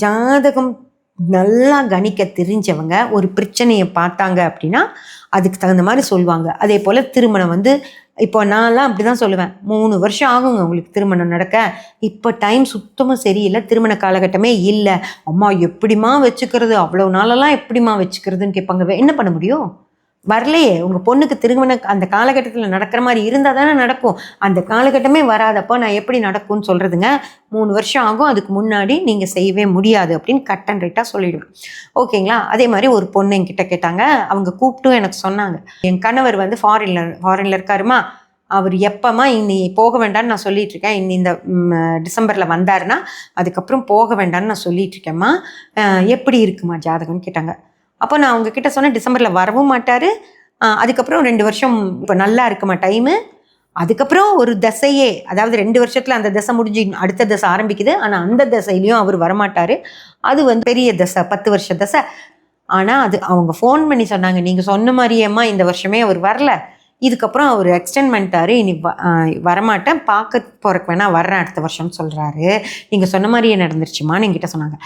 ஜாதகம் நல்லா கணிக்க தெரிஞ்சவங்க ஒரு பிரச்சனையை பார்த்தாங்க அப்படின்னா அதுக்கு தகுந்த மாதிரி சொல்லுவாங்க. அதே போல் திருமணம் வந்து இப்போ நான்லாம் அப்படி தான் சொல்லுவேன், 3 வருஷம் ஆகுங்க உங்களுக்கு திருமணம் நடக்க. இப்போ டைம் சுத்தமாக சரியில்லை, திருமண காலகட்டமே இல்லை. அம்மா எப்படிம்மா வச்சுக்கிறது, அவ்வளோ நாளெல்லாம் எப்படிம்மா வச்சுக்கிறதுன்னு கேட்பாங்க. என்ன பண்ண முடியும்? வரலையே, உங்கள் பொண்ணுக்கு திருமணம் அந்த காலகட்டத்தில் நடக்கிற மாதிரி இருந்தால் தானே நடக்கும். அந்த காலகட்டமே வராதப்போ நான் எப்படி நடக்கும்னு சொல்கிறதுங்க. 3 வருஷம் ஆகும், அதுக்கு முன்னாடி நீங்கள் செய்யவே முடியாது அப்படின்னு கட் அண்ட் ரைட்டாக சொல்லிவிடுவேன். ஓகேங்களா? அதே மாதிரி ஒரு பொண்ணு என்கிட்ட கேட்டாங்க. அவங்க கூப்பிட்டும் எனக்கு சொன்னாங்க, என் கணவர் வந்து ஃபாரினில் இருக்காருமா, அவர் எப்போம்மா இன்னி போக வேண்டாம்னு நான் சொல்லிகிட்ருக்கேன். இந்த டிசம்பரில் வந்தாருன்னா அதுக்கப்புறம் போக வேண்டாம்னு நான் சொல்லிகிட்ருக்கேம்மா, எப்படி இருக்குமா ஜாதகம்னு கேட்டாங்க. அப்போ நான் அவங்கக்கிட்ட சொன்னேன், டிசம்பரில் வரவும் மாட்டார், அதுக்கப்புறம் 2 வருஷம் இப்போ நல்லா இருக்குமா டைமு, அதுக்கப்புறம் ஒரு தசையே, அதாவது 2 வருஷத்தில் அந்த தசை முடிஞ்சு அடுத்த தசை ஆரம்பிக்குது. ஆனால் அந்த தசையிலையும் அவர் வரமாட்டார். அது வந்து பெரிய தசை, 10 வருஷ தசை. ஆனால் அது அவங்க ஃபோன் பண்ணி சொன்னாங்க, நீங்கள் சொன்ன மாதிரியேம்மா இந்த வருஷமே அவர் வரல, இதுக்கப்புறம் அவர் எக்ஸ்டெண்ட் பண்ணிட்டாரு, இனி வரமாட்டேன், பார்க்க போகிறக்கு வேணா வர்றேன் அடுத்த வருஷம்னு சொல்கிறாரு. நீங்கள் சொன்ன மாதிரியே நடந்துருச்சுமான்னு என்கிட்ட சொன்னாங்க.